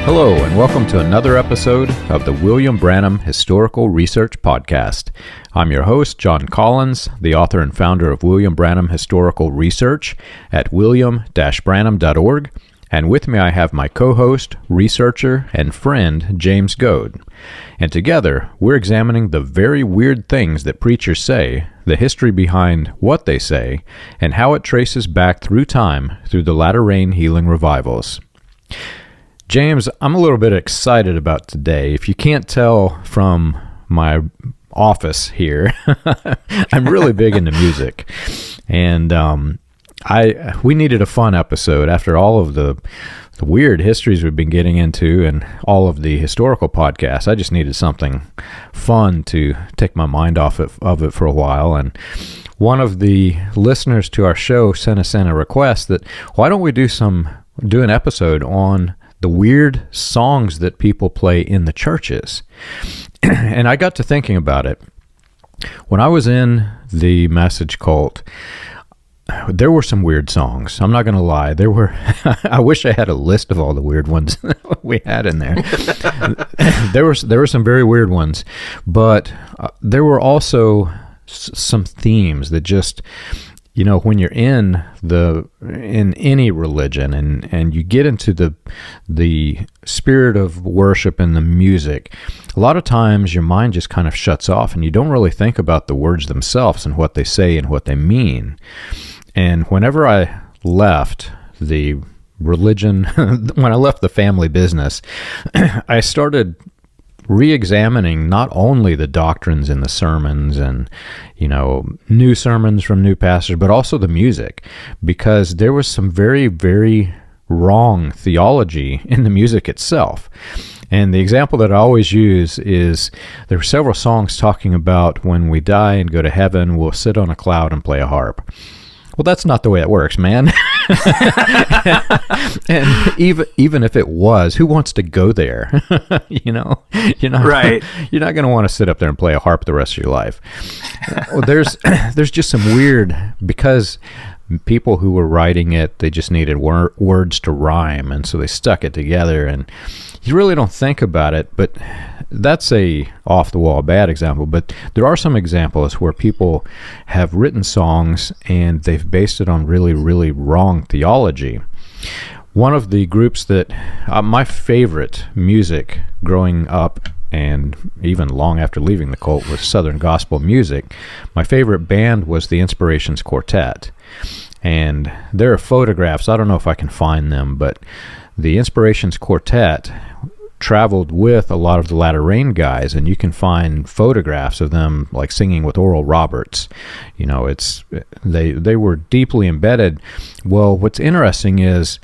Hello, and welcome to another episode of the William Branham Historical Research Podcast. I'm your host, John Collins, the author and founder of William Branham Historical Research at william-branham.org, and with me I have my co-host, researcher, and friend, James Goad. And together, we're examining the very weird things that preachers say, the history behind what they say, and how it traces back through time through the latter-rain healing revivals. James, I'm a little bit excited about today. If you can't tell from my office here, I'm really big into music. And we needed a fun episode after all of the weird histories we've been getting into and all of the historical podcasts. I just needed something fun to take my mind off of it for a while. And one of the listeners to our show sent us in a request that, why don't we do an episode on the weird songs that people play in the churches? And I got to thinking about it. When I was in the message cult, there were some weird songs. I'm not going to lie. There were. I wish I had a list of all the weird ones we had in there. There were some very weird ones, but there were also some themes that just, you know, when you're in any religion and you get into the spirit of worship and the music, a lot of times your mind just kind of shuts off and you don't really think about the words themselves and what they say and what they mean. And whenever I left the religion, when I left the family business, I started re-examining not only the doctrines in the sermons and, you know, new sermons from new pastors, but also the music, because there was some very, very wrong theology in the music itself. And the example that I always use is there were several songs talking about when we die and go to heaven, we'll sit on a cloud and play a harp. Well, that's not the way it works, man. And even if it was, who wants to go there? You know, right. You're not going to want to sit up there and play a harp the rest of your life. Well, there's just some weird, because people who were writing it, they just needed words to rhyme, and so they stuck it together, and you really don't think about it, but that's a off-the-wall bad example. But there are some examples where people have written songs and they've based it on really, really wrong theology. One of the groups that my favorite music growing up and even long after leaving the cult was Southern gospel music. My favorite band was the Inspirations Quartet. And there are photographs, I don't know if I can find them, but the Inspirations Quartet traveled with a lot of the Latter Rain guys, and you can find photographs of them like singing with Oral Roberts. You know, they were deeply embedded. Well, what's interesting is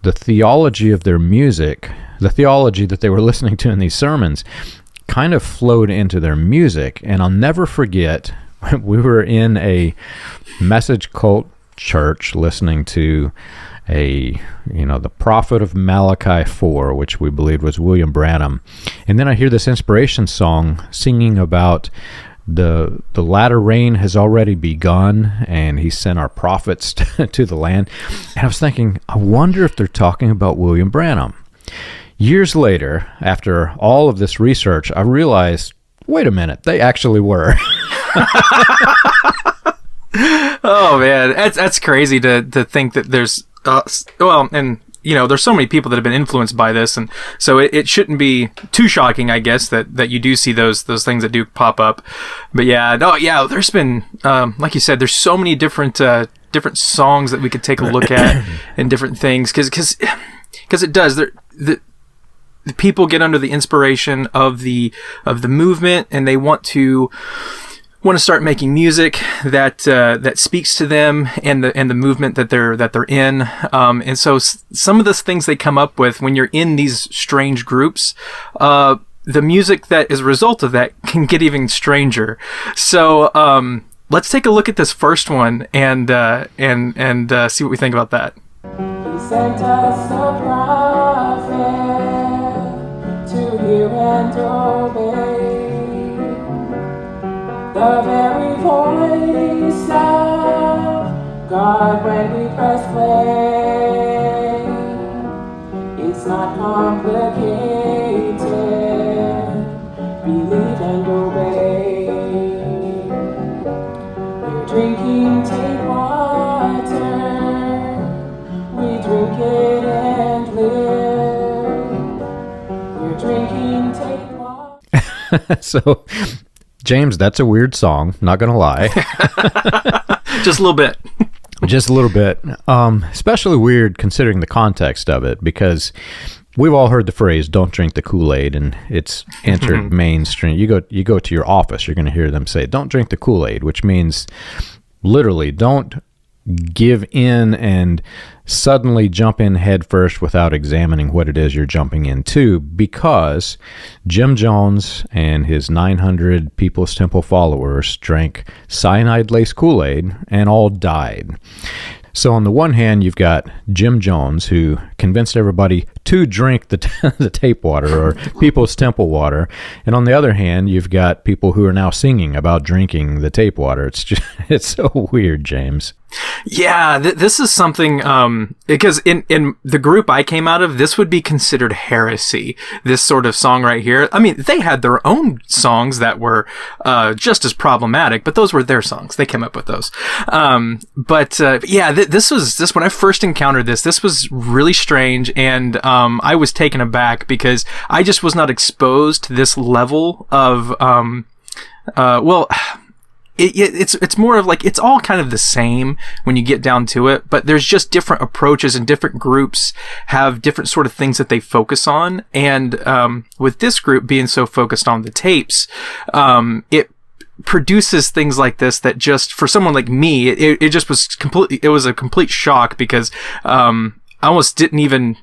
the theology of their music, the theology that they were listening to in these sermons, kind of flowed into their music. And I'll never forget, we were in a message cult church listening to the prophet of Malachi 4, which we believed was William Branham. And then I hear this inspiration song singing about the latter rain has already begun, and he sent our prophets to the land. And I was thinking, I wonder if they're talking about William Branham. Years later, after all of this research, I realized, wait a minute, they actually were. Oh man, that's crazy to think that there's there's so many people that have been influenced by this, and so it shouldn't be too shocking, I guess, that you do see those things that do pop up. But there's been like you said, there's so many different songs that we could take a look at and different things, because it does. The people get under the inspiration of the movement, and they want to start making music that speaks to them and the movement that they're in, and so some of the things they come up with when you're in these strange groups, the music that is a result of that can get even stranger. So let's take a look at this first one and see what we think about that. He sent us a prophet to hear and obey. The very voice of God when we press play. It It's not complicated. Believe and obey. We're drinking take water. We drink it and live. We're drinking take water. So, James, that's a weird song, not going to lie. Just a little bit. Just a little bit. Especially weird considering the context of it, because we've all heard the phrase, don't drink the Kool-Aid, and it's entered mainstream. You go to your office, you're going to hear them say, don't drink the Kool-Aid, which means literally don't give in and suddenly jump in head first without examining what it is you're jumping into, because Jim Jones and his 900 People's Temple followers drank cyanide-laced Kool-Aid and all died. So on the one hand, you've got Jim Jones, who convinced everybody to drink the tape water or People's Temple water. And on the other hand, you've got people who are now singing about drinking the tape water. It's so weird, James. Yeah, this is something, because in the group I came out of, this would be considered heresy, this sort of song right here. I mean, they had their own songs that were just as problematic, but those were their songs. They came up with those. This when I first encountered this was really strange, and I was taken aback because I just was not exposed to this level of, it's more of like, it's all kind of the same when you get down to it, but there's just different approaches, and different groups have different sort of things that they focus on. And with this group being so focused on the tapes, it produces things like this that just, for someone like me, it just was it was a complete shock, because I almost didn't even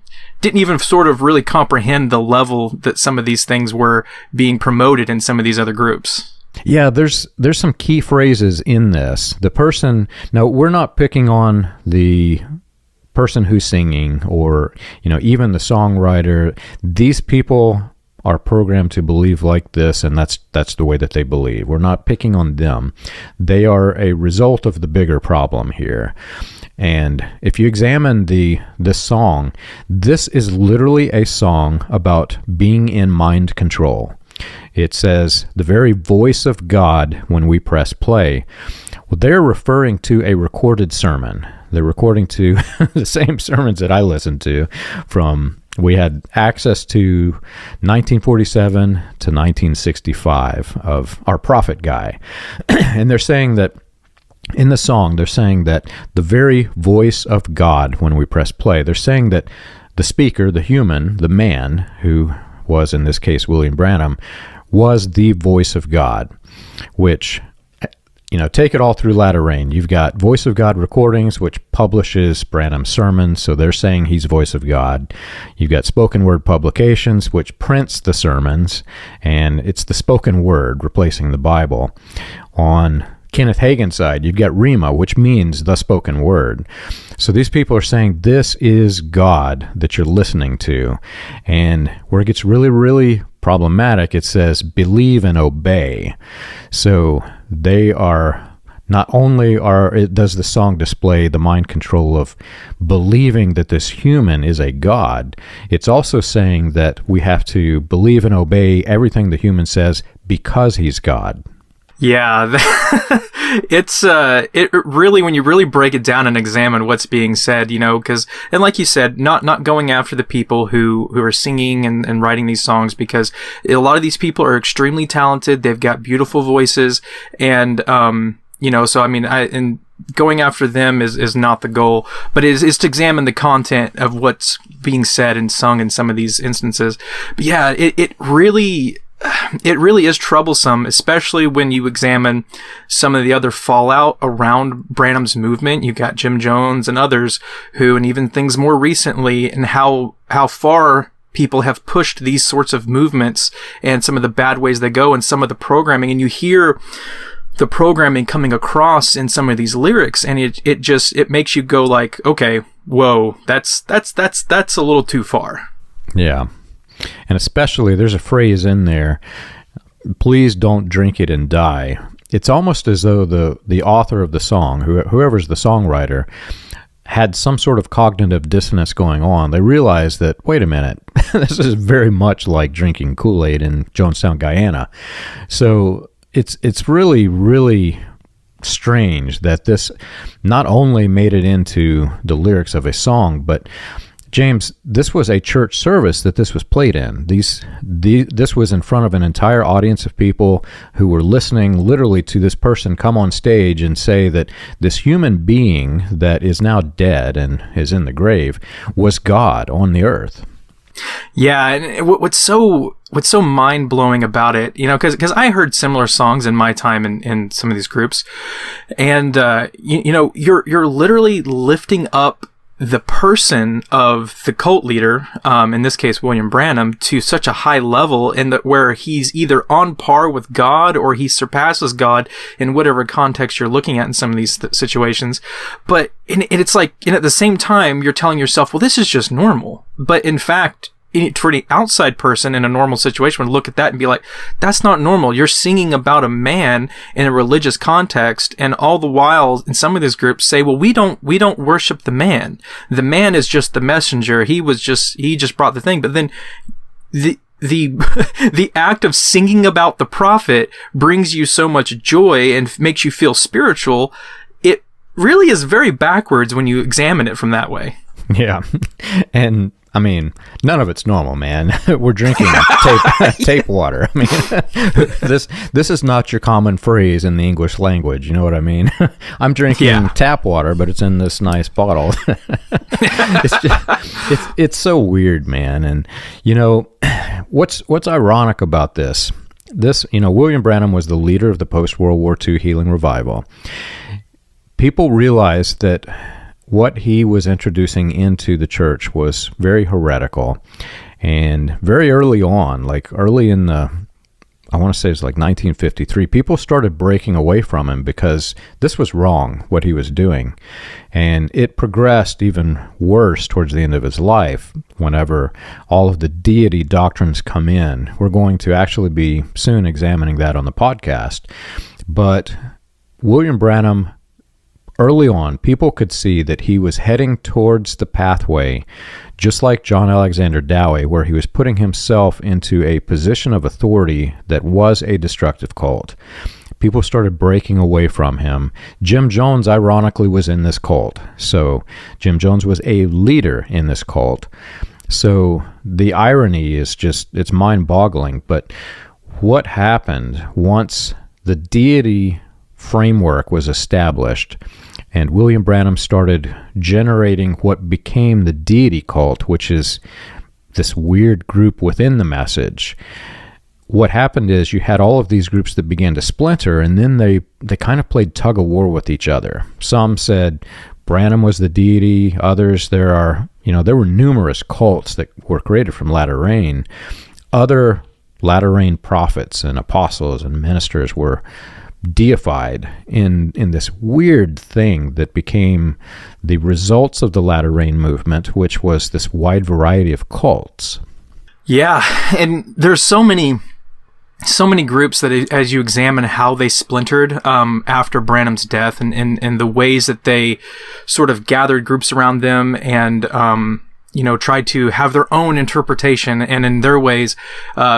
sort of really comprehend the level that some of these things were being promoted in some of these other groups. Yeah, there's some key phrases in this. The person, now we're not picking on the person who's singing, or, even the songwriter. These people are programmed to believe like this, and that's the way that they believe. We're not picking on them. They are a result of the bigger problem here. And if you examine this song, this is literally a song about being in mind control. It says, the very voice of God when we press play. Well, they're referring to a recorded sermon. They're recording to the same sermons that I listened to from, we had access to 1947 to 1965 of our prophet guy. And they're saying that in the song, they're saying that the very voice of God when we press play. They're saying that the speaker, the human, the man, who was in this case William Branham, was the voice of God, which, take it all through latter rain. You've got Voice of God Recordings, which publishes Branham's sermons, so they're saying he's voice of God. You've got Spoken Word Publications, which prints the sermons, and it's the spoken word replacing the Bible. On Kenneth Hagin's side, you've got Rima, which means the spoken word. So these people are saying this is God that you're listening to. And where it gets really, really problematic, it says believe and obey. So they are, not only does the song display the mind control of believing that this human is a God, it's also saying that we have to believe and obey everything the human says because he's God. Yeah, it really, when you really break it down and examine what's being said, because, and like you said, not going after the people who are singing and writing these songs, because a lot of these people are extremely talented. They've got beautiful voices, and, so I mean, and going after them is not the goal, but is to examine the content of what's being said and sung in some of these instances. But yeah, it really is troublesome, especially when you examine some of the other fallout around Branham's movement. You've got Jim Jones and others who, and even things more recently, and how far people have pushed these sorts of movements and some of the bad ways they go and some of the programming. And you hear the programming coming across in some of these lyrics, and it makes you go like, okay, whoa, that's a little too far. Yeah. And especially, there's a phrase in there, please don't drink it and die. It's almost as though the author of the song, whoever's the songwriter, had some sort of cognitive dissonance going on. They realized that, wait a minute, this is very much like drinking Kool-Aid in Jonestown, Guyana. So it's really, really strange that this not only made it into the lyrics of a song, but James, this was a church service that this was played in. This was in front of an entire audience of people who were listening literally to this person come on stage and say that this human being that is now dead and is in the grave was God on the earth. Yeah, and what's so mind-blowing about it, because I heard similar songs in my time in some of these groups, and you're literally lifting up the person of the cult leader, in this case William Branham, to such a high level where he's either on par with God or he surpasses God in whatever context you're looking at in some of these situations. But it's like, at the same time, you're telling yourself, well, this is just normal. But in fact, for the outside person in a normal situation would look at that and be like, that's not normal. You're singing about a man in a religious context, and all the while in some of these groups say, well, we don't worship the man. The man is just the messenger. He just brought the thing. But then the act of singing about the prophet brings you so much joy and makes you feel spiritual. It really is very backwards when you examine it from that way. Yeah. And I mean, none of it's normal, man. We're drinking tape water. I mean, this is not your common phrase in the English language. You know what I mean? I'm drinking tap water, but it's in this nice bottle. It's so weird, man. And what's ironic about this? William Branham was the leader of the post-World War II healing revival. People realized that what he was introducing into the church was very heretical. And very early on, like early in I want to say it's like 1953, people started breaking away from him because this was wrong, what he was doing. And it progressed even worse towards the end of his life whenever all of the deity doctrines come in. We're going to actually be soon examining that on the podcast. But William Branham, early on, people could see that he was heading towards the pathway, just like John Alexander Dowie, where he was putting himself into a position of authority that was a destructive cult. People started breaking away from him. Jim Jones, ironically, was in this cult. So Jim Jones was a leader in this cult. So the irony is just, it's mind-boggling. But what happened once the deity framework was established and William Branham started generating what became the deity cult, which is this weird group within the message? What happened is you had all of these groups that began to splinter, and then they kind of played tug of war with each other. Some said Branham was the deity. Others, there were numerous cults that were created from latter rain. Other latter rain prophets and apostles and ministers were deified in this weird thing that became the results of the latter rain movement, which was this wide variety of cults. Yeah, and there's so many groups that, as you examine how they splintered after Branham's death, and the ways that they sort of gathered groups around them and tried to have their own interpretation and in their ways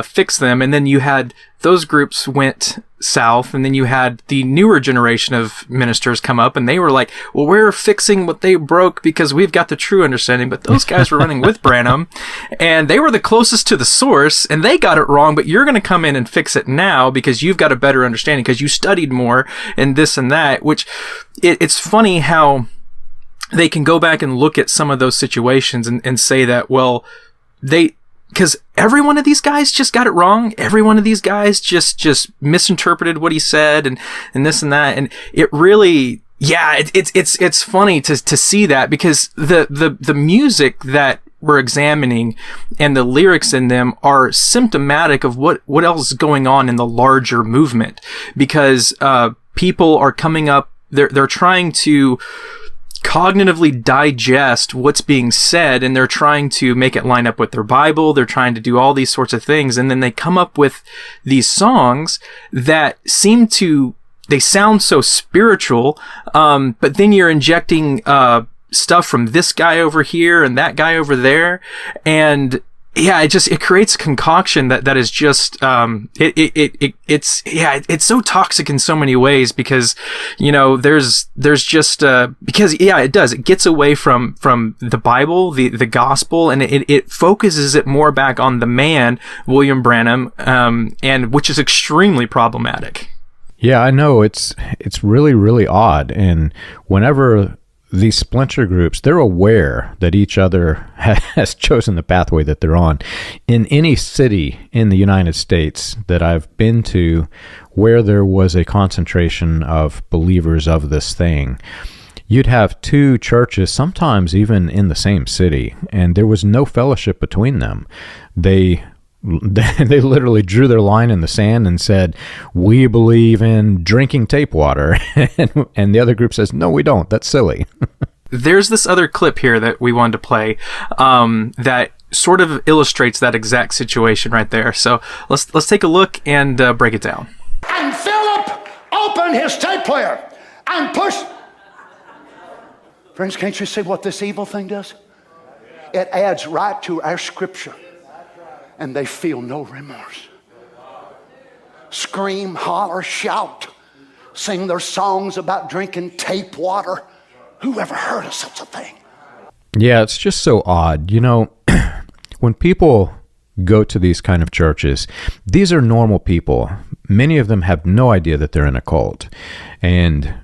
fix them. And then you had those groups went south, and then you had the newer generation of ministers come up, and they were like, well, we're fixing what they broke because we've got the true understanding. But those guys were running with Branham, and they were the closest to the source, and they got it wrong, but you're going to come in and fix it now because you've got a better understanding because you studied more and this and that, which it's funny how they can go back and look at some of those situations and say that, well, because every one of these guys just got it wrong. Every one of these guys just misinterpreted what he said and this and that. And it really, it's funny to see that, because the music that we're examining and the lyrics in them are symptomatic of what else is going on in the larger movement, because people are coming up, they're trying to cognitively digest what's being said, and they're trying to make it line up with their Bible. They're trying to do all these sorts of things, and then they come up with these songs that they sound so spiritual, but then you're injecting stuff from this guy over here and that guy over there. And yeah, it creates a concoction that is just, it's so toxic in so many ways because, there's just, because it does, it gets away from the Bible, the gospel, and it focuses it more back on the man, William Branham, and which is extremely problematic. Yeah, I know it's really, really odd. And whenever these splinter groups, they're aware that each other has chosen the pathway that they're on. In any city in the United States that I've been to where there was a concentration of believers of this thing, you'd have two churches, sometimes even in the same city, and there was no fellowship between them. They literally drew their line in the sand and said, we believe in drinking tape water. And the other group says, no, we don't. That's silly. There's this other clip here that we wanted to play that sort of illustrates that exact situation right there. So let's take a look and break it down. And Philip opened his tape player and pushed. Friends, can't you see what this evil thing does? It adds right to our scripture. And they feel no remorse. Scream, holler, shout, sing their songs about drinking tape water. Who ever heard of such a thing? Yeah, it's just so odd. When people go to these kind of churches, these are normal people. Many of them have no idea that they're in a cult. And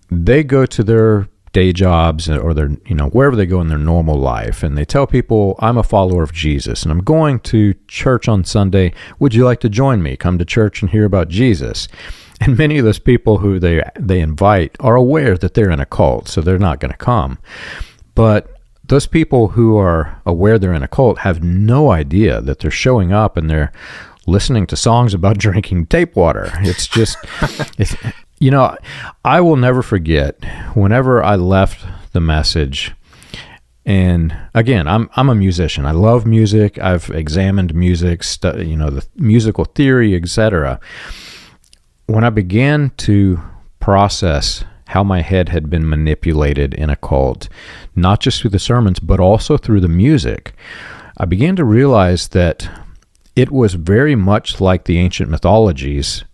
they go to their day jobs or their, wherever they go in their normal life, and they tell people, I'm a follower of Jesus and I'm going to church on Sunday. Would you like to join me? Come to church and hear about Jesus. And many of those people who they invite are aware that they're in a cult, so they're not going to come. But those people who are aware they're in a cult have no idea that they're showing up and they're listening to songs about drinking tape water. It's just, I will never forget whenever I left the message. And again, I'm a musician. I love music. I've examined music, the musical theory, etc. When I began to process how my head had been manipulated in a cult, not just through the sermons, but also through the music, I began to realize that it was very much like the ancient mythologies,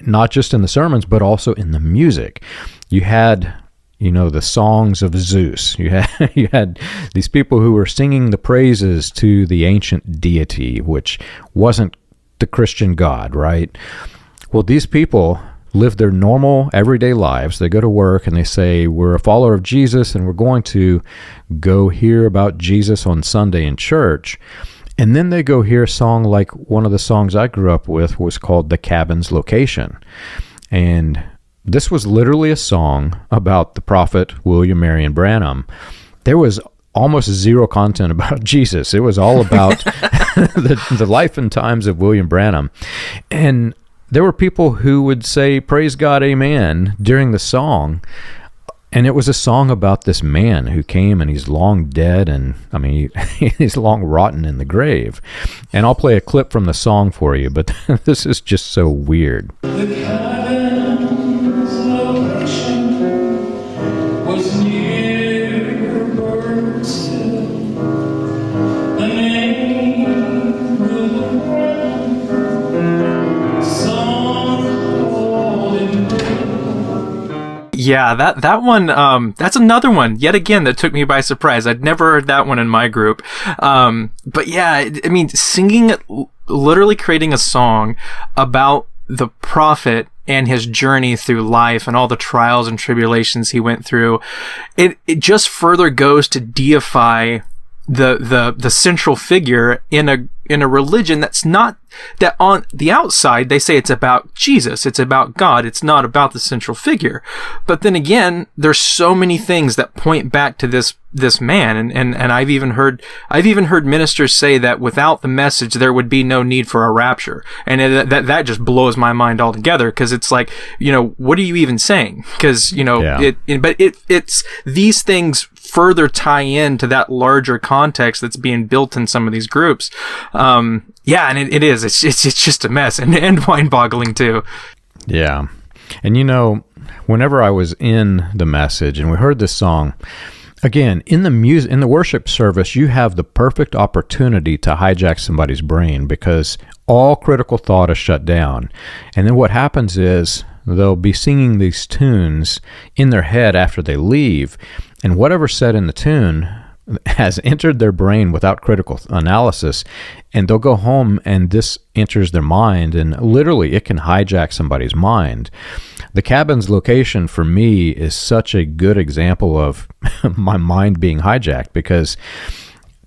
not just in the sermons, but also in the music. You had, the songs of Zeus. You had these people who were singing the praises to the ancient deity, which wasn't the Christian God, right? Well, these people live their normal, everyday lives. They go to work and they say, we're a follower of Jesus and we're going to go hear about Jesus on Sunday in church. And then they go hear a song like one of the songs I grew up with was called The Cabin's Location. And this was literally a song about the prophet William Marion Branham. There was almost zero content about Jesus. It was all about the life and times of William Branham. And there were people who would say, praise God, amen, during the song. And it was a song about this man who came and he's long dead and, he's long rotten in the grave. And I'll play a clip from the song for you, but this is just so weird. The cabin's location was near Burnsville. The name William Branham, song called in. Yeah, that one, that's another one, yet again, that took me by surprise. I'd never heard that one in my group. But yeah, singing, literally creating a song about the prophet and his journey through life and all the trials and tribulations he went through, it just further goes to deify the central figure in a religion that's not, that on the outside they say it's about Jesus, it's about God, it's not about the central figure. But then again, there's so many things that point back to this man, and I've even heard ministers say that without the message there would be no need for a rapture, and that just blows my mind altogether, because it's like, what are you even saying? Because it's these things further tie into that larger context that's being built in some of these groups. And it is. It's just a mess and mind-boggling too. Yeah. And whenever I was in the message and we heard this song, again, in the worship service, you have the perfect opportunity to hijack somebody's brain because all critical thought is shut down. And then what happens is they'll be singing these tunes in their head after they leave, and whatever's said in the tune has entered their brain without critical analysis, and they'll go home and this enters their mind, and literally it can hijack somebody's mind. The cabin's location for me is such a good example of my mind being hijacked, because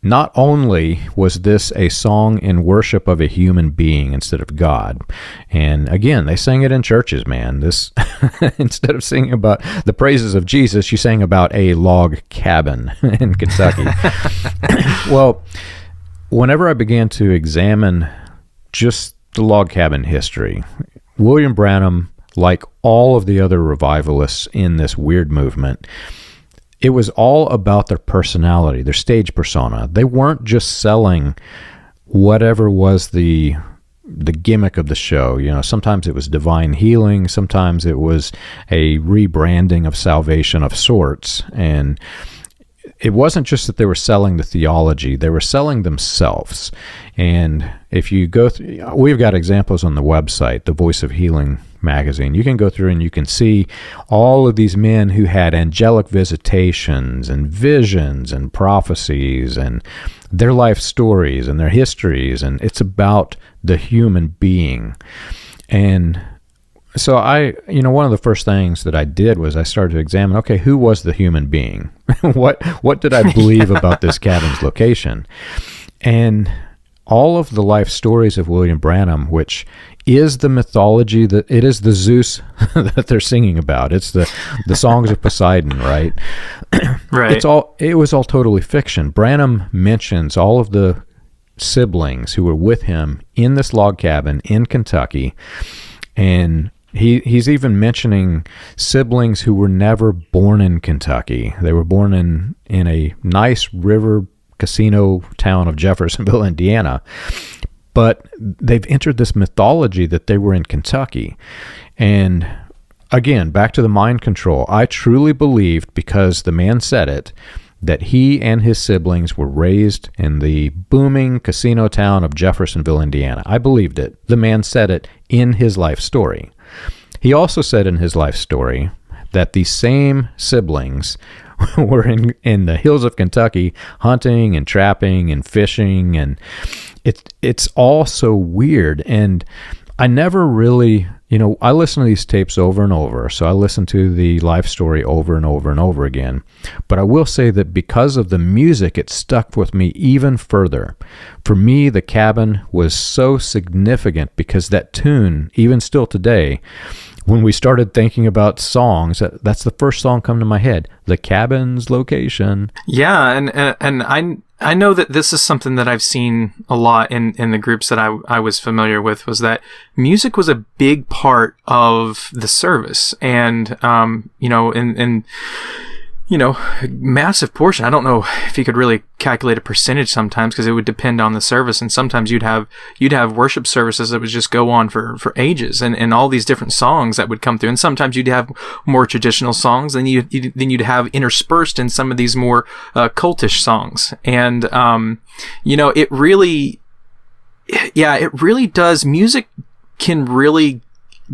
not only was this a song in worship of a human being instead of God, and again, they sang it in churches, man. This instead of singing about the praises of Jesus, you sang about a log cabin in Kentucky. Well, whenever I began to examine just the log cabin history, William Branham, like all of the other revivalists in this weird movement, it was all about their personality, their stage persona. They weren't just selling whatever was the gimmick of the show. You know, sometimes it was divine healing, sometimes it was a rebranding of salvation of sorts. And it wasn't just that they were selling the theology, they were selling themselves. And if you go through, we've got examples on the website, the Voice of Healing magazine. You can go through and you can see all of these men who had angelic visitations and visions and prophecies and their life stories and their histories, and it's about the human being. And so one of the first things that I did was I started to examine, okay, who was the human being? What did I believe about this cabin's location? And all of the life stories of William Branham, which is the mythology, that it is the Zeus that they're singing about. It's the songs of Poseidon, right? Right. It was all totally fiction. Branham mentions all of the siblings who were with him in this log cabin in Kentucky, and he's even mentioning siblings who were never born in Kentucky. They were born in a nice river casino town of Jeffersonville, Indiana. But they've entered this mythology that they were in Kentucky. And again, back to the mind control. I truly believed, because the man said it, that he and his siblings were raised in the booming casino town of Jeffersonville, Indiana. I believed it. The man said it in his life story. He also said in his life story that these same siblings were in the hills of Kentucky hunting and trapping and fishing, and it's all so weird. And I never really, I listen to these tapes over and over, so I listen to the life story over and over and over again. But I will say that because of the music, it stuck with me even further. For me, the cabin was so significant because that tune, even still today, when we started thinking about songs, that's the first song come to my head, The Cabin's Location. Yeah, and I know that this is something that I've seen a lot in the groups that I was familiar with, was that music was a big part of the service. And, massive portion. I don't know if you could really calculate a percentage sometimes, because it would depend on the service. And sometimes you'd have worship services that would just go on for ages, and all these different songs that would come through. And sometimes you'd have more traditional songs, and you'd have interspersed in some of these more cultish songs. And it really does. Music can really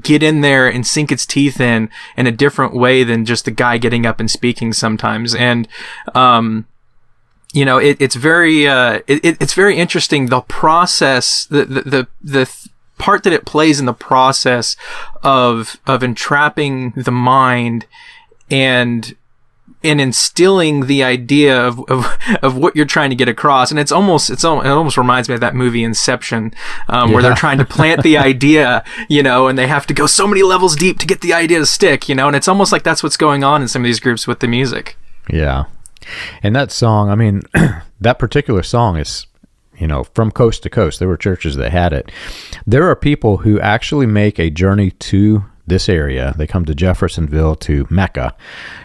get in there and sink its teeth in a different way than just the guy getting up and speaking sometimes. And, it's very interesting, the process, the part that it plays in the process of entrapping the mind and instilling the idea of what you're trying to get across. And it almost reminds me of that movie Inception, where they're trying to plant the idea, and they have to go so many levels deep to get the idea to stick, and it's almost like that's what's going on in some of these groups with the music. Yeah. And that song, that particular song is, from coast to coast. There were churches that had it. There are people who actually make a journey to this area. They come to Jeffersonville, to Mecca,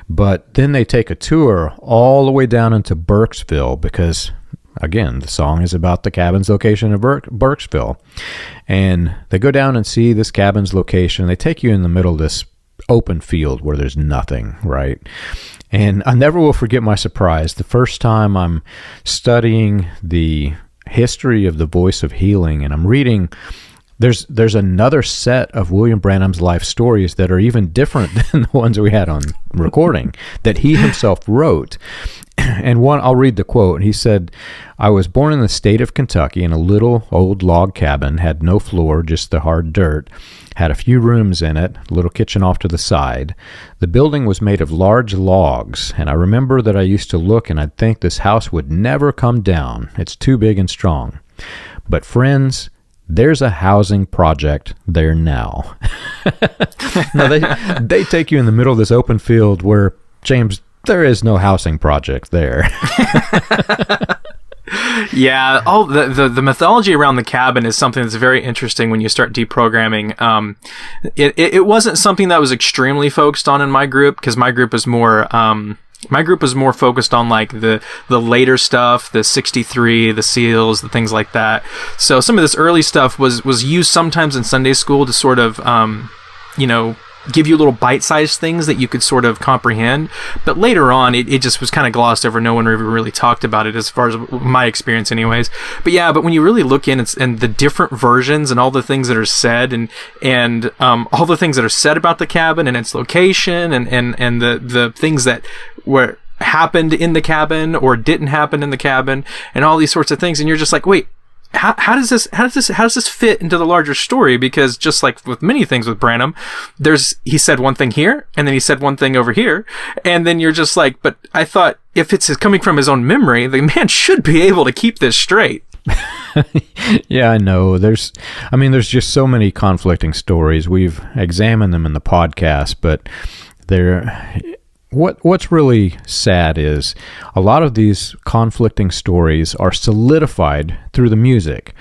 but then they take a tour all the way down into Burkesville, because again, the song is about the cabin's location in Burkesville. And they go down and see this cabin's location. They take you in the middle of this open field where there's nothing, right? And I never will forget my surprise the first time I'm studying the history of the Voice of Healing, and I'm reading. There's another set of William Branham's life stories that are even different than the ones we had on recording that he himself wrote. And one, I'll read the quote. He said, "I was born in the state of Kentucky in a little old log cabin, had no floor, just the hard dirt, had a few rooms in it, a little kitchen off to the side. The building was made of large logs, and I remember that I used to look and I'd think this house would never come down. It's too big and strong. But friends, there's a housing project there now." Now they take you in the middle of this open field where, James, there is no housing project there. Yeah. Oh, the mythology around the cabin is something that's very interesting when you start deprogramming. It wasn't something that was extremely focused on in my group, because my group was more focused on like the later stuff, the 63, the seals, the things like that. So some of this early stuff was used sometimes in Sunday school to sort of, give you little bite-sized things that you could sort of comprehend. But later on, it just was kind of glossed over. No one ever really talked about it, as far as my experience anyways. But when you really look in and the different versions and all the things that are said and all the things that are said about the cabin and its location and the things that were happened in the cabin or didn't happen in the cabin and all these sorts of things. And you're just like, wait, how does this fit into the larger story? Because just like with many things with Branham, he said one thing here and then he said one thing over here, and then you're just like, but I thought if it's coming from his own memory, the man should be able to keep this straight. Yeah, I know. There's just so many conflicting stories. We've examined them in the podcast, but What's really sad is a lot of these conflicting stories are solidified through the music.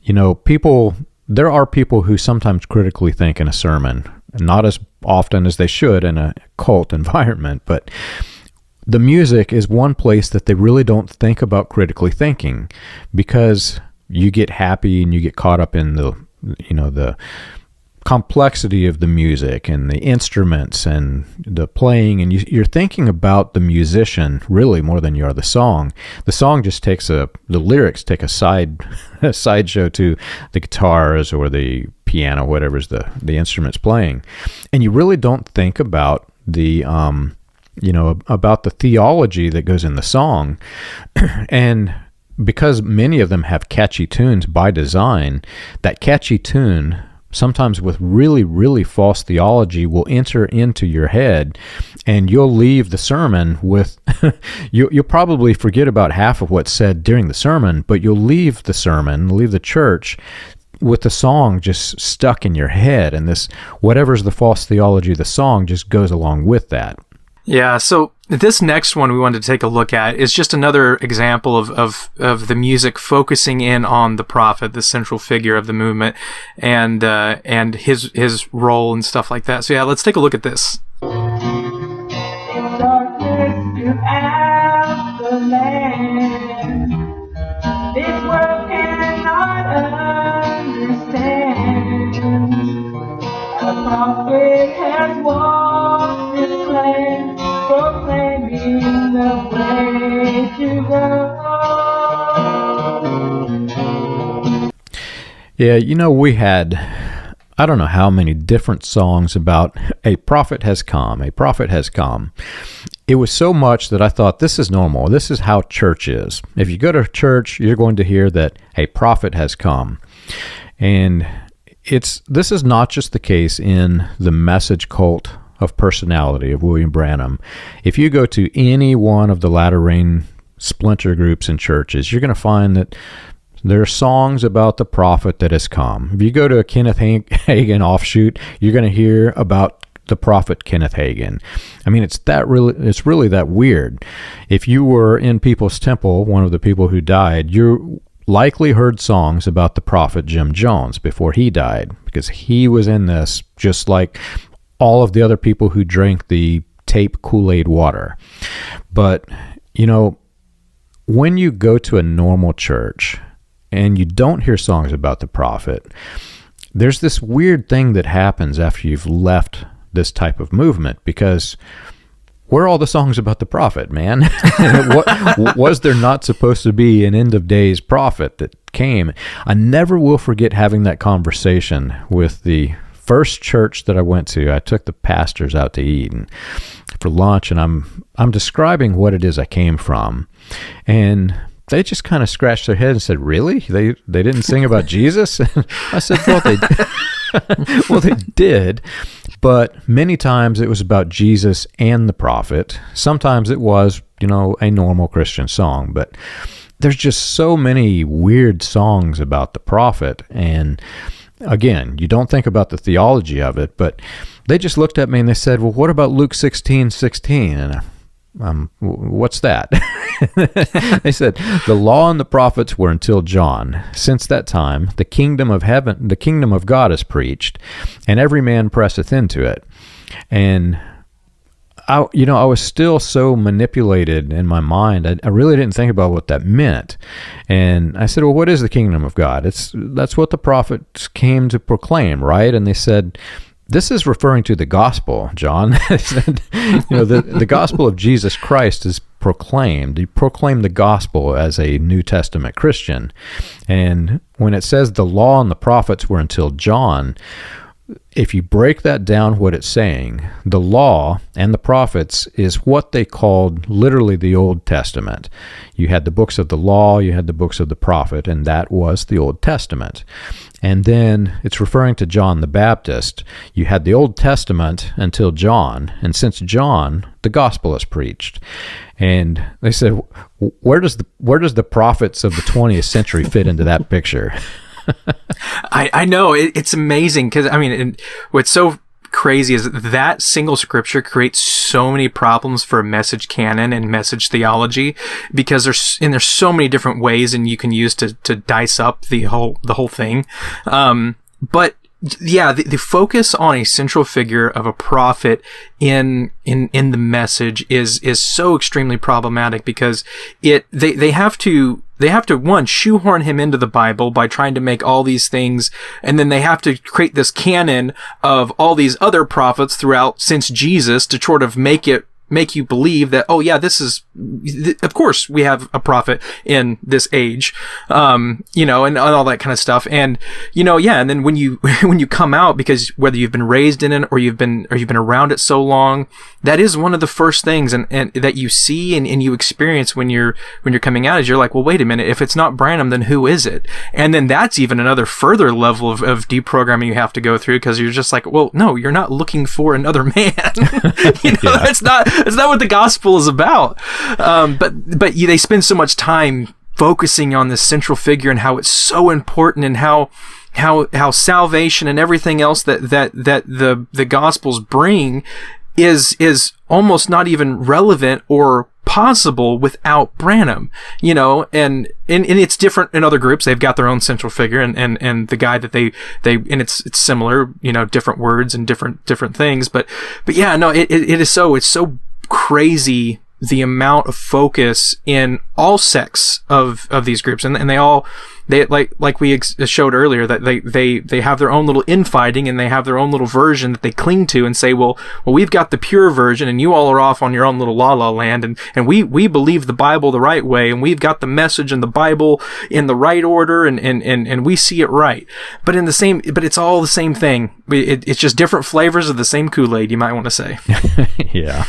There are people who sometimes critically think in a sermon, not as often as they should in a cult environment, but the music is one place that they really don't think about critically thinking, because you get happy and you get caught up in the complexity of the music and the instruments and the playing, and you're thinking about the musician really more than you are the song. The song just the lyrics take a sideshow to the guitars or the piano, whatever's the instrument's playing, and you really don't think about the about the theology that goes in the song. And because many of them have catchy tunes by design, that catchy tune, sometimes with really, really false theology, will enter into your head, and you'll leave the sermon with, you'll probably forget about half of what's said during the sermon, but you'll leave the church with the song just stuck in your head, and this, whatever's the false theology of the song, just goes along with that. Yeah, so this next one we wanted to take a look at is just another example of the music focusing in on the prophet, the central figure of the movement, and his role and stuff like that. So yeah, let's take a look at this. In darkness you have the land. This world cannot understand. A prophet has walked this land, proclaiming the way to go. Yeah, we had, I don't know how many different songs about a prophet has come, a prophet has come. It was so much that I thought, this is normal. This is how church is. If you go to church, you're going to hear that a prophet has come. And this is not just the case in the message cult of personality of William Branham. If you go to any one of the latter rain splinter groups and churches, you're going to find that there are songs about the prophet that has come. If you go to a Kenneth Hagin offshoot, you're going to hear about the prophet Kenneth Hagin. I mean, it's really that weird. If you were in People's Temple, one of the people who died, you likely heard songs about the prophet Jim Jones before he died, because he was in this just like all of the other people who drank the tape Kool-Aid water. But, when you go to a normal church and you don't hear songs about the prophet, there's this weird thing that happens after you've left this type of movement, because where are all the songs about the prophet, man? Was there not supposed to be an end of days prophet that came? I never will forget having that conversation with the first church that I went to. I took the pastors out to eat and for lunch, and I'm describing what it is I came from, and they just kind of scratched their head and said, "Really? They didn't sing about Jesus?" I said, "Well, they did, but many times it was about Jesus and the prophet. Sometimes it was, a normal Christian song, but there's just so many weird songs about the prophet." And again, you don't think about the theology of it, but they just looked at me and they said, "Well, what about Luke 16:16?" And what's that? They said, "The law and the prophets were until John. Since that time, the kingdom of God is preached, and every man presseth into it." And I was still so manipulated in my mind. I really didn't think about what that meant. And I said, "Well, what is the kingdom of God?" That's what the prophets came to proclaim, right? And they said, "This is referring to the gospel, John." They said, the gospel of Jesus Christ is proclaimed. You proclaim the gospel as a New Testament Christian. And when it says the law and the prophets were until John, if you break that down, what it's saying, the law and the prophets is what they called literally the Old Testament. You had the books of the law, you had the books of the prophet, and that was the Old Testament. And then it's referring to John the Baptist. You had the Old Testament until John, and since John, the gospel is preached. And they said, where does the prophets of the 20th century fit into that picture? I know it's amazing because what's so crazy is that single scripture creates so many problems for message canon and message theology, because there's so many different ways and you can use to dice up the whole thing. But yeah, the focus on a central figure of a prophet in the message is so extremely problematic, because they have to one, shoehorn him into the Bible by trying to make all these things, and then they have to create this canon of all these other prophets throughout since Jesus to sort of make you believe that, oh yeah, of course we have a prophet in this age, and all that kind of stuff. And, and then when you come out, because whether you've been raised in it or you've been around it so long, that is one of the first things and that you see and you experience when you're coming out, is you're like, well, wait a minute, if it's not Branham, then who is it? And then that's even another further level of deprogramming you have to go through, because you're just like, well, no, you're not looking for another man. That's not what the gospel is about. But they spend so much time focusing on this central figure and how it's so important, and how salvation and everything else that the gospels bring is almost not even relevant or possible without Branham, and it's different in other groups. They've got their own central figure and the guy that they and it's similar, different words and different things, but yeah, no, it's so crazy the amount of focus in all sects of these groups, and they like we showed earlier, that they have their own little infighting, and they have their own little version that they cling to and say, well we've got the pure version and you all are off on your own little la la land, and we believe the Bible the right way, and we've got the message and the Bible in the right order, and we see it right, but it's all the same thing. It's just different flavors of the same Kool-Aid, you might want to say. Yeah.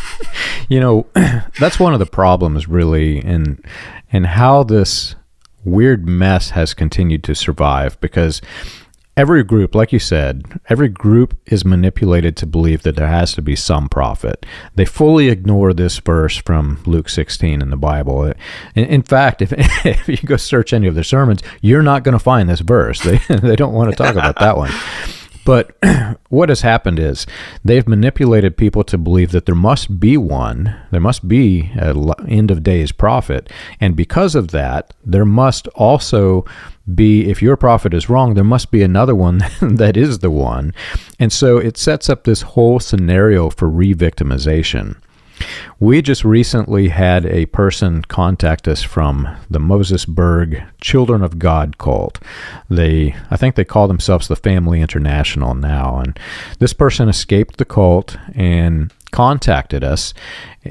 That's one of the problems really in how this weird mess has continued to survive, because every group, like you said, every group is manipulated to believe that there has to be some prophet. They fully ignore this verse from Luke 16 in the Bible. In fact, if you go search any of their sermons, you're not going to find this verse. They don't want to talk about that one. But what has happened is they've manipulated people to believe that there must be an end of days prophet. And because of that, there must also be, if your prophet is wrong, there must be another one that is the one. And so it sets up this whole scenario for re-victimization. We just recently had a person contact us from the Mosesburg Children of God cult. I think they call themselves the Family International now, and this person escaped the cult and contacted us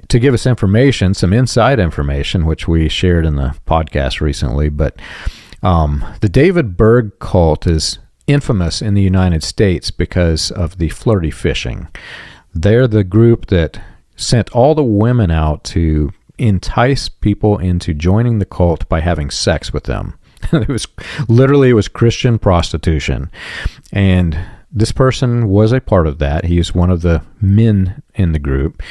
to give us information, some inside information, which we shared in the podcast recently. But the David Berg cult is infamous in the United States because of the flirty fishing. They're the group that sent all the women out to entice people into joining the cult by having sex with them. It was Christian prostitution. And this person was a part of that. He is one of the men in the group.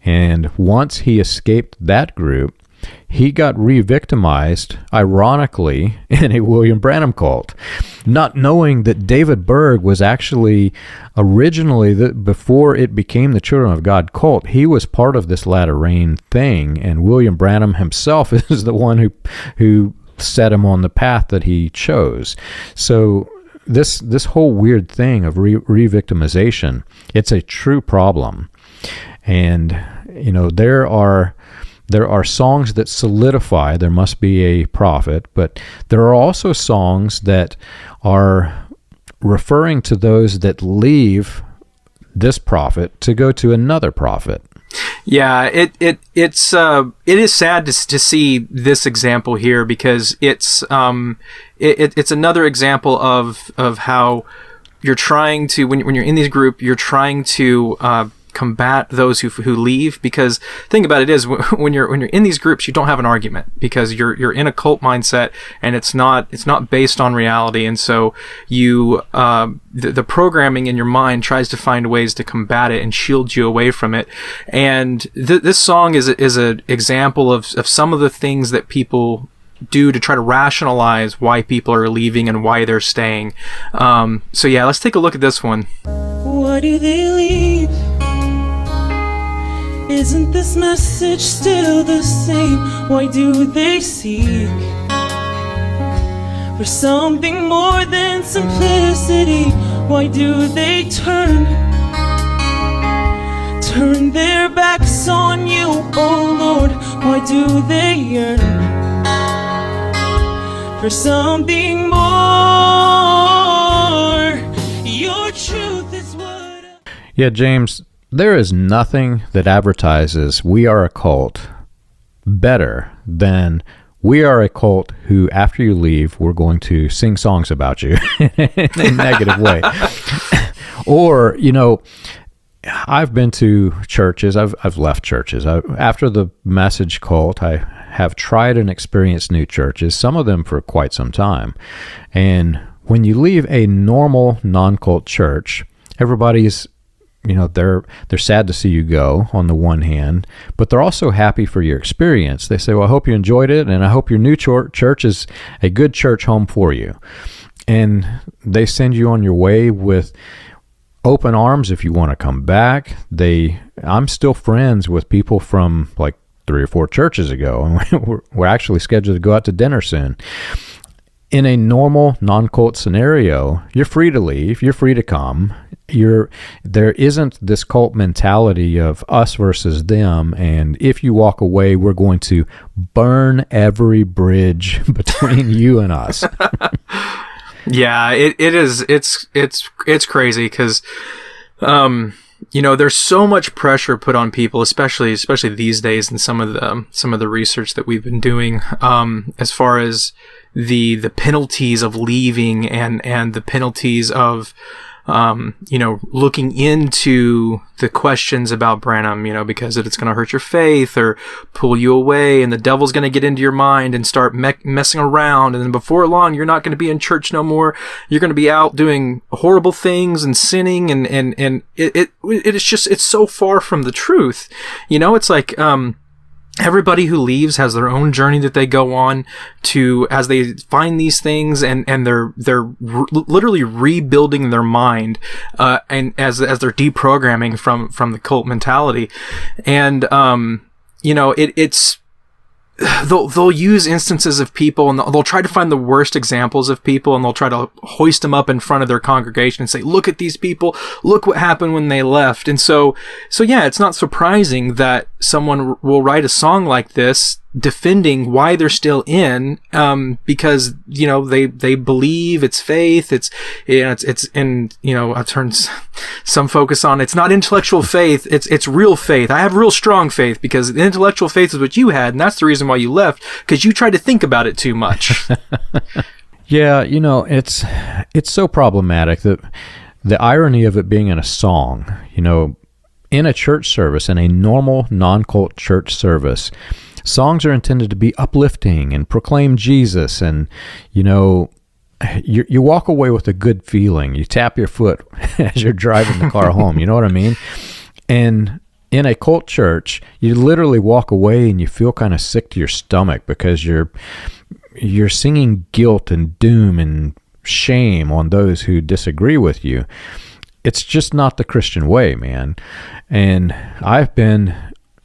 And once he escaped that group, he got re-victimized, ironically, in a William Branham cult, not knowing that David Berg was actually originally, before it became the Children of God cult, he was part of this latter rain thing, and William Branham himself is the one who set him on the path that he chose. So this whole weird thing of re-victimization, it's a true problem. And, there are songs that solidify there must be a prophet, but there are also songs that are referring to those that leave this prophet to go to another prophet. Yeah, it is sad to see this example here, because it's another example of how you're trying to, when you're in these group, you're trying to combat those who leave. Because the thing about it is, when you're in these groups, you don't have an argument, because you're in a cult mindset, and it's not based on reality. And so you the programming in your mind tries to find ways to combat it and shield you away from it. And this song is an example of some of the things that people do to try to rationalize why people are leaving and why they're staying. So yeah, let's take a look at this one. Why do they leave? Isn't this message still the same? Why do they seek for something more than simplicity? Why do they turn their backs on you, oh Lord? Why do they yearn for something more? Your truth is what Yeah, James, there is nothing that advertises we are a cult better than we are a cult who, after you leave, we're going to sing songs about you in a negative way. Or, I've been to churches, I've left churches. After the message cult, I have tried and experienced new churches, some of them for quite some time. And when you leave a normal non-cult church, everybody's they're sad to see you go on the one hand, but they're also happy for your experience. They say, well, I hope you enjoyed it, and I hope your new church is a good church home for you. And they send you on your way with open arms if you want to come back. I'm still friends with people from like 3 or 4 churches ago, and we're actually scheduled to go out to dinner soon. In a normal non-cult scenario, you're free to leave, you're free to come. There isn't this cult mentality of us versus them, and if you walk away, we're going to burn every bridge between you and us. Yeah, it is. It's crazy, because there's so much pressure put on people, especially these days, in some of the research that we've been doing, as far as the penalties of leaving and the penalties of looking into the questions about Branham, because it's going to hurt your faith or pull you away, and the devil's going to get into your mind and start messing around, and then before long, you're not going to be in church no more. You're going to be out doing horrible things and sinning, and it's so far from the truth. It's like, everybody who leaves has their own journey that they go on to, as they find these things, and they're literally rebuilding their mind, and as they're deprogramming from the cult mentality. And it's they'll use instances of people, and they'll try to find the worst examples of people, and they'll try to hoist them up in front of their congregation and say, look at these people, look what happened when they left. And so yeah, it's not surprising that someone will write a song like this defending why they're still in, because, you know, they believe it's faith. It's and, you know, I've turned some focus on, it's not intellectual faith. It's real faith. I have real strong faith, because the intellectual faith is what you had. And that's the reason why you left, because you tried to think about it too much. Yeah. You know, it's so problematic that the irony of it being in a song, you know, in a church service, in a normal non-cult church service, songs are intended to be uplifting and proclaim Jesus, and, you know, you walk away with a good feeling. You tap your foot as you're driving the car home. You know what I mean? And in a cult church, you literally walk away and you feel kind of sick to your stomach, because you're singing guilt and doom and shame on those who disagree with you. It's just not the Christian way, man. And I've been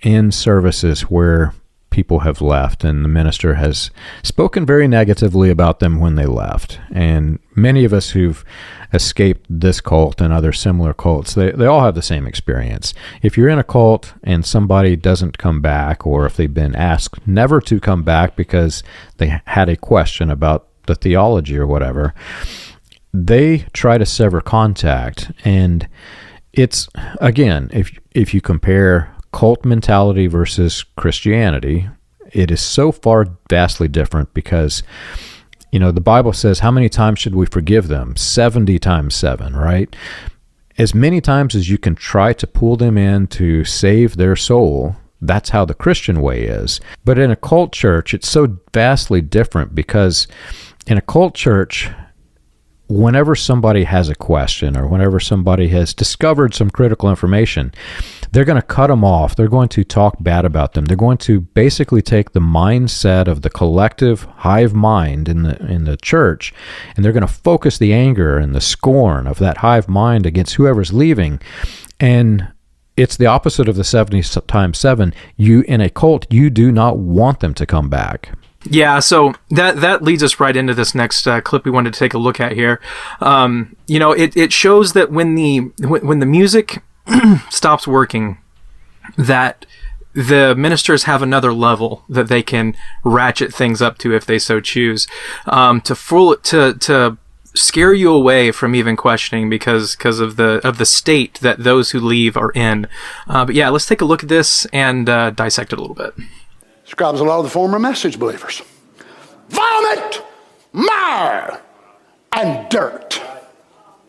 in services where people have left and the minister has spoken very negatively about them when they left. And many of us who've escaped this cult and other similar cults, they all have the same experience. If you're in a cult and somebody doesn't come back, or if they've been asked never to come back because they had a question about the theology or whatever, they try to sever contact. And it's, again, if you compare cult mentality versus Christianity, it is so far vastly different, because, you know, the Bible says, how many times should we forgive them? 70 times 7, right? As many times as you can try to pull them in to save their soul, that's how the Christian way is. But in a cult church, it's so vastly different, because in a cult church, whenever somebody has a question, or whenever somebody has discovered some critical information, they're going to cut them off. They're going to talk bad about them. They're going to basically take the mindset of the collective hive mind in the church, and they're going to focus the anger and the scorn of that hive mind against whoever's leaving. And it's the opposite of the 70 times 7. You, in a cult, you do not want them to come back. Yeah, so that leads us right into this next clip we wanted to take a look at here. You know, it shows that when the music stops working, that the ministers have another level that they can ratchet things up to if they so choose, to scare you away from even questioning because of the state that those who leave are in. But yeah, let's take a look at this and dissect it a little bit. Describes a lot of the former message believers. Vomit, mire, and dirt.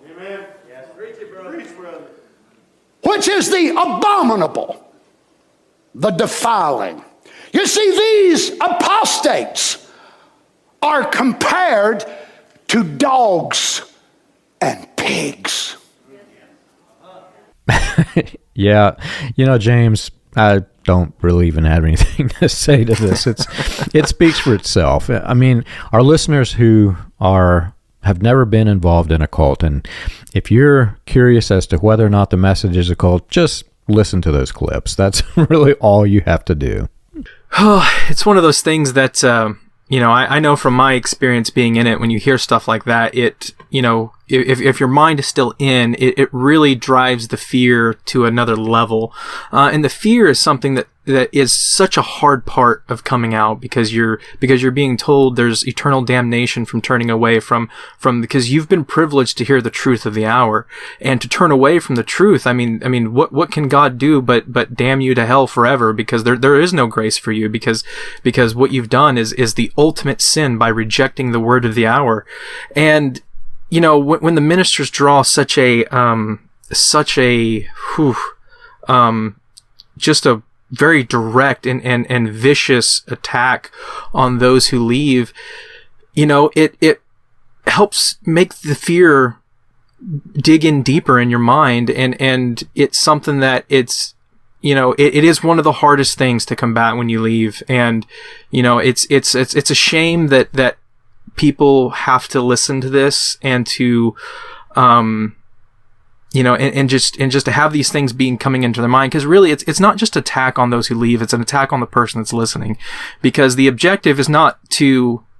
Amen. Yes. Preach it, brother. Preach, brother. Which is the abominable, the defiling. You see, these apostates are compared to dogs and pigs. Yeah, you know, James, I don't really even have anything to say to this. It speaks for itself. I mean, our listeners who have never been involved in a cult, and if you're curious as to whether or not the message is a cult, just listen to those clips. That's really all you have to do. It's one of those things that, you know, I know from my experience being in it, when you hear stuff like that, you know, if your mind is still in, it really drives the fear to another level. And the fear is something that is such a hard part of coming out, because you're being told there's eternal damnation from turning away from because you've been privileged to hear the truth of the hour, and to turn away from the truth. I mean, what can God do but damn you to hell forever? Because there is no grace for you, because what you've done is the ultimate sin by rejecting the word of the hour. And you know, when the ministers draw such a just a very direct and vicious attack on those who leave, you know, it helps make the fear dig in deeper in your mind, and it's something that it's, you know, it is one of the hardest things to combat when you leave. And, you know, it's a shame that people have to listen to this and to, you and just to have these things coming into their mind, because really it's not just attack on those who leave, it's an attack on the person that's listening, because the objective is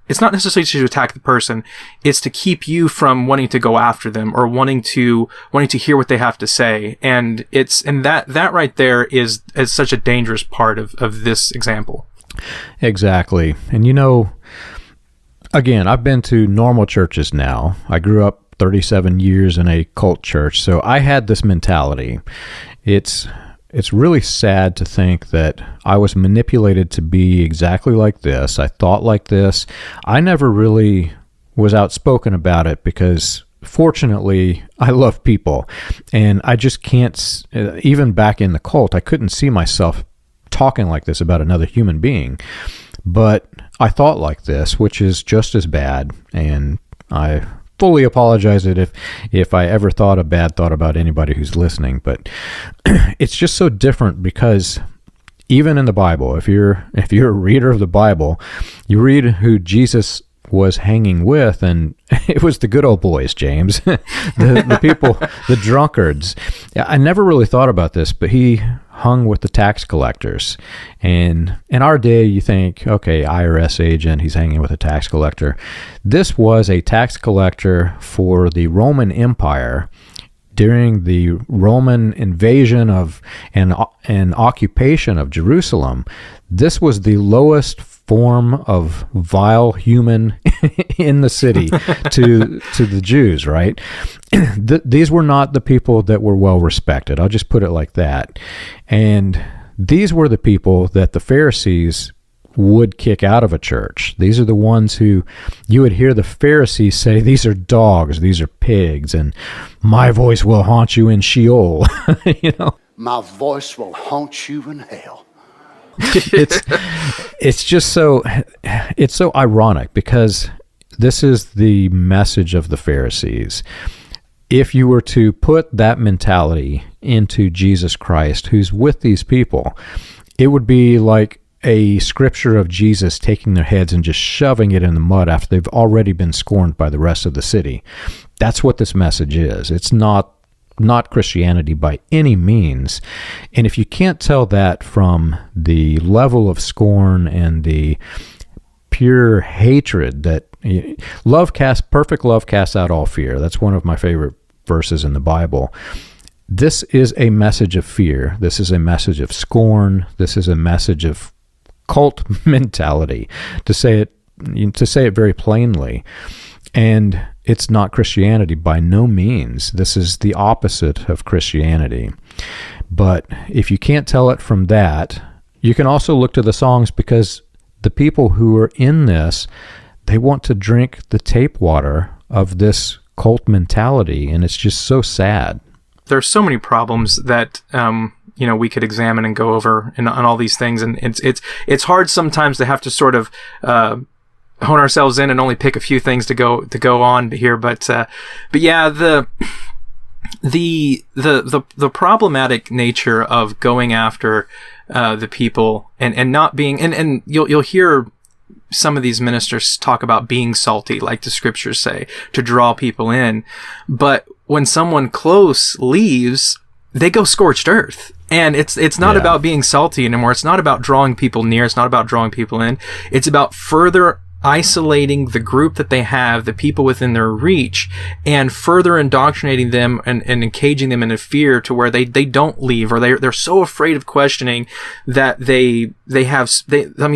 it's not necessarily to attack the person, it's to keep you from wanting to go after them or wanting to hear what they have to say. And that right there is such a dangerous part of this example. Exactly. And again, I've been to normal churches now. I grew up 37 years in a cult church, so I had this mentality. It's really sad to think that I was manipulated to be exactly like this. I thought like this. I never really was outspoken about it because, fortunately, I love people. And I just can't, even back in the cult, I couldn't see myself talking like this about another human being. But I thought like this, which is just as bad. And I fully apologize if I ever thought a bad thought about anybody who's listening, but it's just so different, because even in the Bible, if you're a reader of the Bible, you read who Jesus was hanging with, and it was the good old boys, James, the people, the drunkards. I never really thought about this, but he hung with the tax collectors. And in our day, you think, okay, IRS agent, he's hanging with a tax collector. This was a tax collector for the Roman Empire during the Roman invasion of and occupation of Jerusalem. This was the lowest form of vile human in the city to the Jews, right? These were not the people that were well respected. I'll just put it like that. And these were the people that the Pharisees would kick out of a church. These are the ones who you would hear the Pharisees say, these are dogs, these are pigs, and my voice will haunt you in Sheol. My voice will haunt you in hell. It's just so ironic, because this is the message of the Pharisees. If you were to put that mentality into Jesus Christ, who's with these people, it would be like a scripture of Jesus taking their heads and just shoving it in the mud after they've already been scorned by the rest of the city. That's what this message is. It's not Christianity by any means. And if you can't tell that from the level of scorn and the pure hatred that perfect love casts out all fear. That's one of my favorite verses in the Bible. This is a message of fear. This is a message of scorn. This is a message of cult mentality, to say it very plainly. And it's not Christianity by no means. This is the opposite of Christianity. But if you can't tell it from that, you can also look to the songs, because the people who are in this, they want to drink the tape water of this cult mentality, and it's just so sad. There's so many problems that we could examine and go over on all these things, and it's hard sometimes to have to sort of hone ourselves in and only pick a few things to go on here, but yeah, the problematic nature of going after the people and not being, and you'll hear some of these ministers talk about being salty, like the scriptures say, to draw people in. But when someone close leaves, they go scorched earth. And it's not about being salty anymore. It's not about drawing people near. It's not about drawing people in. It's about further isolating the group that they have, the people within their reach, and further indoctrinating them and encaging them in a fear to where they don't leave, or they're so afraid of questioning that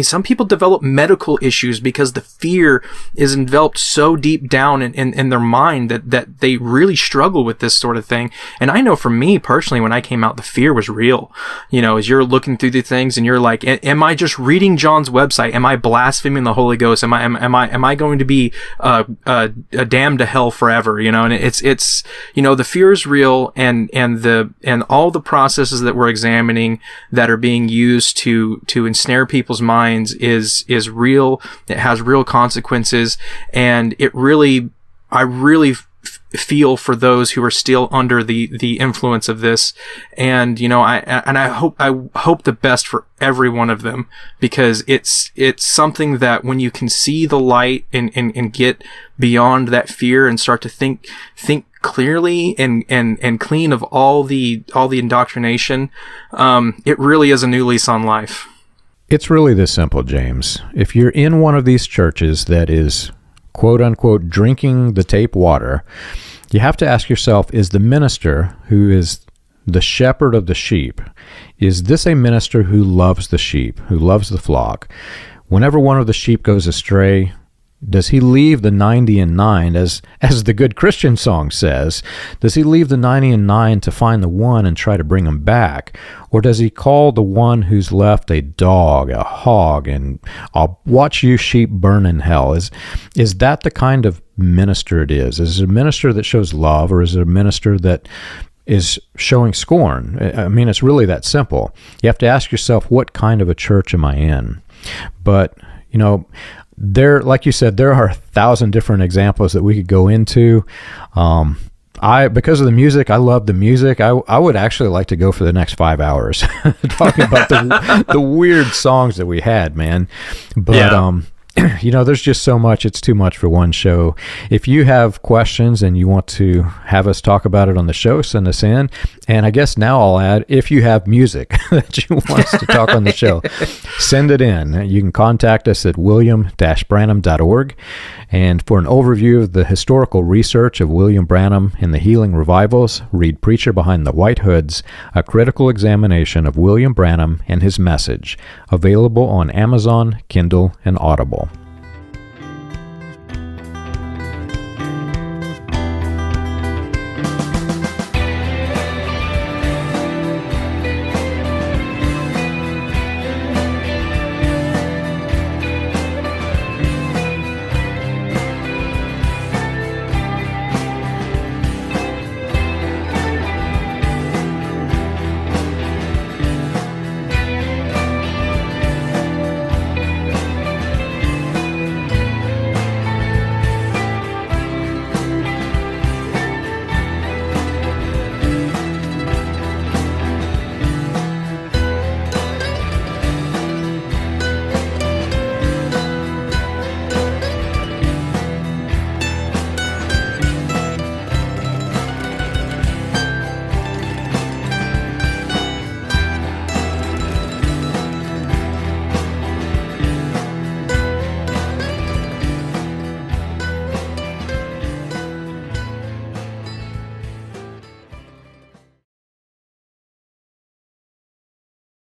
some people develop medical issues because the fear is enveloped so deep down in their mind that they really struggle with this sort of thing. And I know for me personally, when I came out, the fear was real. As you're looking through the things and you're like, am I just reading John's website? Am I blaspheming the Holy Ghost? Am I going to be damned to hell forever? And it's the fear is real, and all the processes that we're examining that are being used to ensnare people's minds is real. It has real consequences, and I really feel for those who are still under the influence of this. And, I hope the best for every one of them, because it's something that when you can see the light and get beyond that fear and start to think clearly and clean of all the indoctrination, it really is a new lease on life. It's really this simple, James. If you're in one of these churches that is, quote unquote, drinking the tape water, you have to ask yourself, is the minister who is the shepherd of the sheep, is this a minister who loves the sheep, who loves the flock? Whenever one of the sheep goes astray, does he leave the 99, as the good Christian song says? Does he leave the 99 to find the one and try to bring him back? Or does he call the one who's left a dog, a hog, and I'll watch you sheep burn in hell? Is that the kind of minister it is? Is it a minister that shows love, or is it a minister that is showing scorn? I mean, it's really that simple. You have to ask yourself, what kind of a church am I in? But, there, like you said, there are 1,000 different examples that we could go into. Because of the music, I love the music. I would actually like to go for the next 5 hours talking about the weird songs that we had, man. But Yeah. There's just so much. It's too much for one show. If you have questions and you want to have us talk about it on the show, send us in. And I guess now I'll add, if you have music that you want us to talk on the show, send it in. You can contact us at william-branham.org. And for an overview of the historical research of William Branham in the healing revivals, read Preacher Behind the White Hoods, a critical examination of William Branham and his message, available on Amazon, Kindle, and Audible.